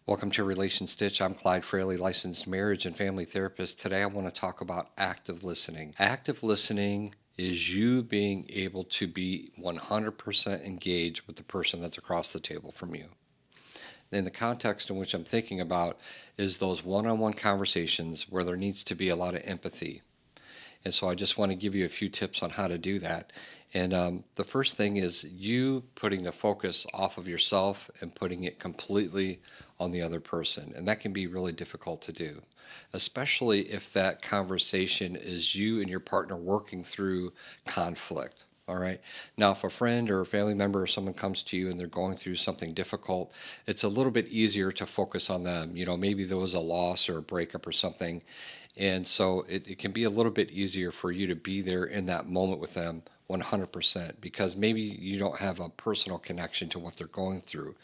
Welcome to Relation Stitch. I'm Clyde Fraley, licensed marriage and family therapist. Today I want to talk about active listening. Active listening is you being able to be 100% engaged with the person that's across the table from you. In the context in which I'm thinking about is those one-on-one conversations where there needs to be a lot of empathy. And so I just want to give you a few tips on how to do that. And the first thing is you putting the focus off of yourself and putting it completely on the other person. And that can be really difficult to do, especially if that conversation is you and your partner working through conflict. All right. Now, if a friend or a family member or someone comes to you and they're going through something difficult, it's a little bit easier to focus on them. Maybe there was a loss or a breakup or something. And so it can be a little bit easier for you to be there in that moment with them 100% because maybe you don't have a personal connection to what they're going through.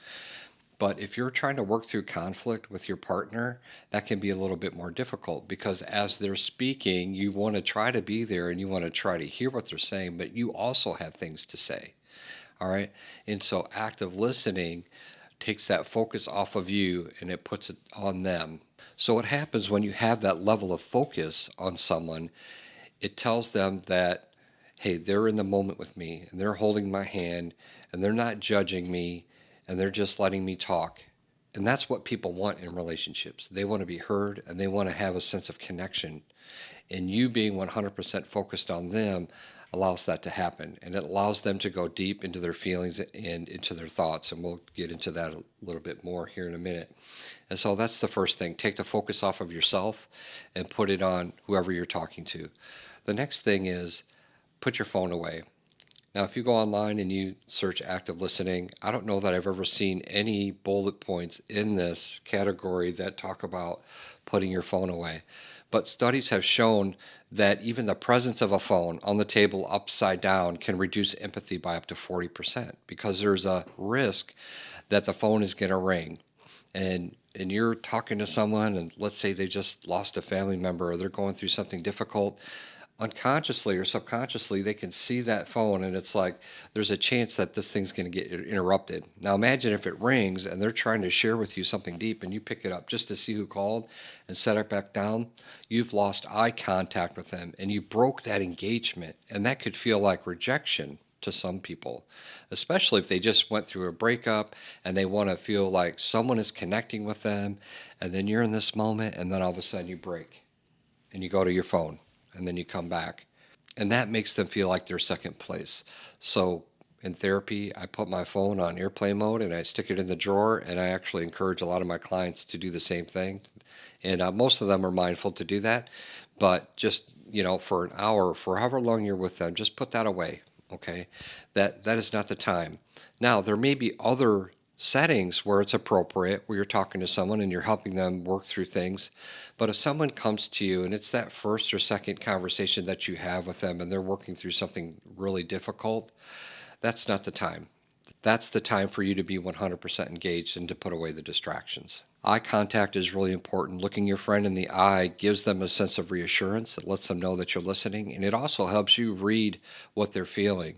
But if you're trying to work through conflict with your partner, that can be a little bit more difficult because as they're speaking, you want to try to be there and you want to try to hear what they're saying, but you also have things to say. All right. And so active listening takes that focus off of you and it puts it on them. So what happens when you have that level of focus on someone, it tells them that, hey, they're in the moment with me and they're holding my hand and they're not judging me and they're just letting me talk. And that's what people want in relationships. They want to be heard and they want to have a sense of connection. And you being 100% focused on them allows that to happen. And it allows them to go deep into their feelings and into their thoughts. And we'll get into that a little bit more here in a minute. And so that's the first thing. Take the focus off of yourself and put it on whoever you're talking to. The next thing is put your phone away. Now, if you go online and you search active listening, I don't know that I've ever seen any bullet points in this category that talk about putting your phone away. But studies have shown that even the presence of a phone on the table upside down can reduce empathy by up to 40% because there's a risk that the phone is going to ring. And you're talking to someone and let's say they just lost a family member or they're going through something difficult, unconsciously or subconsciously, they can see that phone and it's like there's a chance that this thing's going to get interrupted. Now imagine if it rings and they're trying to share with you something deep and you pick it up just to see who called and set it back down. You've lost eye contact with them and you broke that engagement, and that could feel like rejection to some people, especially if they just went through a breakup and they want to feel like someone is connecting with them, and then you're in this moment and then all of a sudden you break and you go to your phone and then you come back. And that makes them feel like they're second place. So in therapy, I put my phone on airplane mode and I stick it in the drawer, and I actually encourage a lot of my clients to do the same thing. And most of them are mindful to do that. But just, for an hour, for however long you're with them, just put that away. Okay. That is not the time. Now, there may be other settings where it's appropriate, where you're talking to someone and you're helping them work through things. But if someone comes to you and it's that first or second conversation that you have with them and they're working through something really difficult, that's not the time. That's the time for you to be 100% engaged and to put away the distractions. Eye contact is really important. Looking your friend in the eye gives them a sense of reassurance. It lets them know that you're listening, and it also helps you read what they're feeling.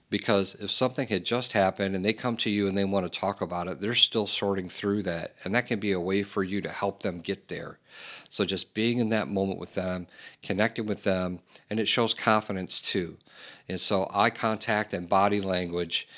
Because if something had just happened and they come to you and they want to talk about it, they're still sorting through that. And that can be a way for you to help them get there. So just being in that moment with them, connecting with them, and it shows confidence too. And so eye contact and body language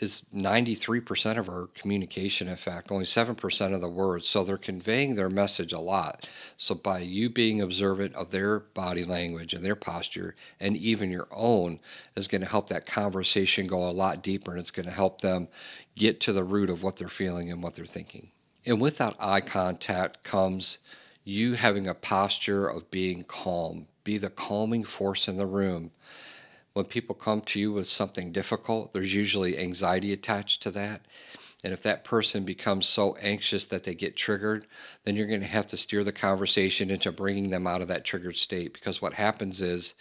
is 93% of our communication, in fact, only 7% of the words. So they're conveying their message a lot. So by you being observant of their body language and their posture and even your own is going to help that conversation go a lot deeper, and it's going to help them get to the root of what they're feeling and what they're thinking. And with that eye contact comes you having a posture of being calm. Be the calming force in the room. When people come to you with something difficult, there's usually anxiety attached to that. And if that person becomes so anxious that they get triggered, then you're going to have to steer the conversation into bringing them out of that triggered state. Because what happens is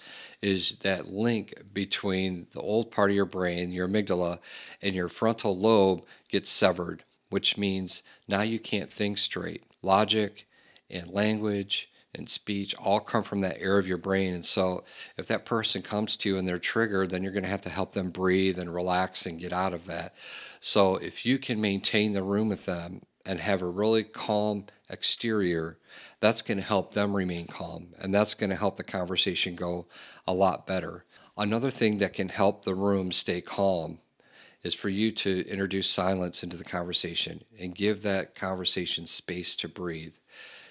that link between the old part of your brain, your amygdala, and your frontal lobe gets severed, which means now you can't think straight. Logic and language and speech all come from that area of your brain. And so if that person comes to you and they're triggered, then you're going to have to help them breathe and relax and get out of that. So if you can maintain the room with them and have a really calm exterior, that's going to help them remain calm, and that's going to help the conversation go a lot better. Another thing that can help the room stay calm is for you to introduce silence into the conversation and give that conversation space to breathe.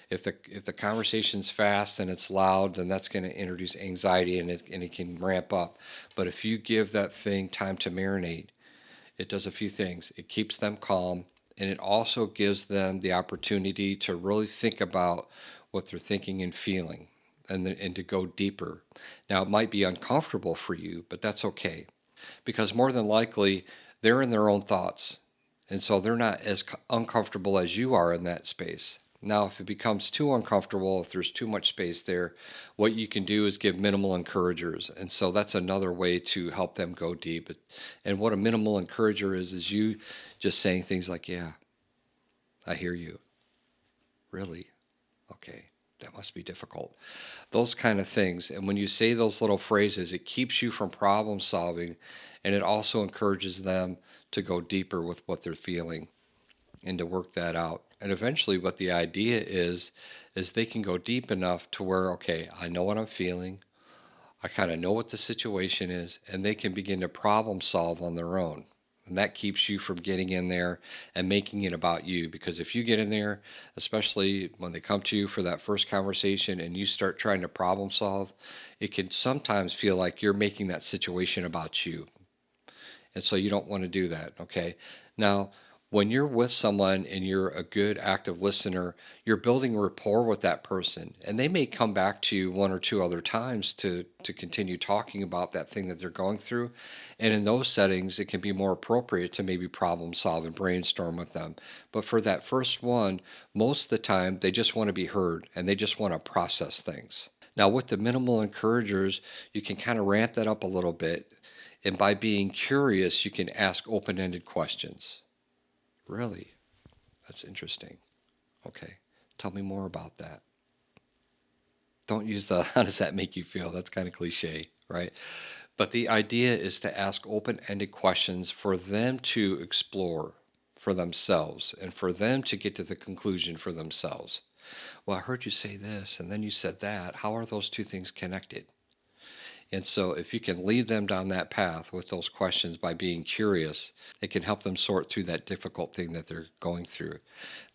If the conversation's fast and it's loud, then that's going to introduce anxiety, and it can ramp up. But if you give that thing time to marinate, it does a few things. It keeps them calm, and it also gives them the opportunity to really think about what they're thinking and feeling, and to go deeper. Now, it might be uncomfortable for you, but that's okay, because more than likely they're in their own thoughts, and so they're not as uncomfortable as you are in that space. Now, if it becomes too uncomfortable, if there's too much space there, what you can do is give minimal encouragers. And so that's another way to help them go deep. And what a minimal encourager is you just saying things like, yeah, I hear you. Really? Okay. That must be difficult. Those kind of things. And when you say those little phrases, it keeps you from problem solving, and it also encourages them to go deeper with what they're feeling and to work that out. And eventually what the idea is they can go deep enough to where, okay, I know what I'm feeling. I kind of know what the situation is, and they can begin to problem solve on their own. And that keeps you from getting in there and making it about you. Because if you get in there, especially when they come to you for that first conversation and you start trying to problem solve, it can sometimes feel like you're making that situation about you. And so you don't want to do that, okay? Now, when you're with someone and you're a good active listener, you're building rapport with that person. And they may come back to you one or two other times to continue talking about that thing that they're going through. And in those settings, it can be more appropriate to maybe problem solve and brainstorm with them. But for that first one, most of the time, they just want to be heard and they just want to process things. Now, with the minimal encouragers, you can kind of ramp that up a little bit. And by being curious, you can ask open ended questions. Really? That's interesting. Okay. Tell me more about that. Don't use the how does that make you feel? That's kind of cliche, right? But the idea is to ask open ended questions for them to explore for themselves and for them to get to the conclusion for themselves. Well, I heard you say this and then you said that. How are those two things connected? And so, if you can lead them down that path with those questions by being curious, it can help them sort through that difficult thing that they're going through.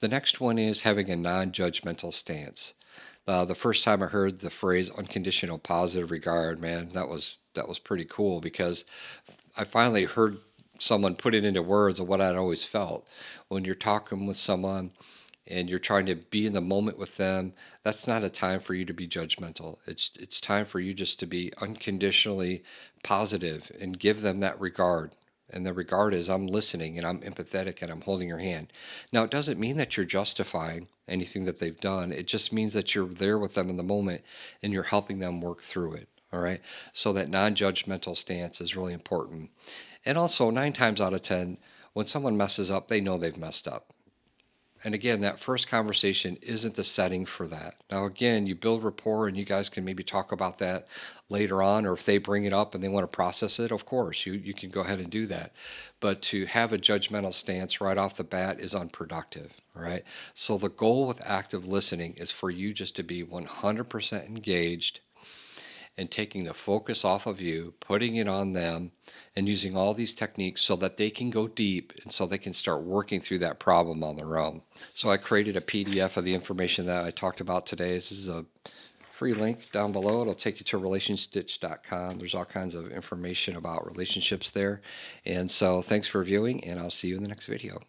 The next one is having a non judgmental stance. The first time I heard the phrase unconditional positive regard, man, that was pretty cool because I finally heard someone put it into words of what I'd always felt. When you're talking with someone and you're trying to be in the moment with them, that's not a time for you to be judgmental. It's time for you just to be unconditionally positive and give them that regard. And the regard is I'm listening and I'm empathetic and I'm holding your hand. Now, it doesn't mean that you're justifying anything that they've done. It just means that you're there with them in the moment and you're helping them work through it. All right. So that non judgmental stance is really important. And also, 9 times out of 10, when someone messes up, they know they've messed up. And again, that first conversation isn't the setting for that. Now, again, you build rapport and you guys can maybe talk about that later on, or if they bring it up and they want to process it, of course, you can go ahead and do that. But to have a judgmental stance right off the bat is unproductive, all right? So the goal with active listening is for you just to be 100% engaged and taking the focus off of you, putting it on them, and using all these techniques so that they can go deep and so they can start working through that problem on their own. So I created a PDF of the information that I talked about today. This is a free link down below. It'll take you to relationstitch.com. There's all kinds of information about relationships there. And so thanks for viewing, and I'll see you in the next video.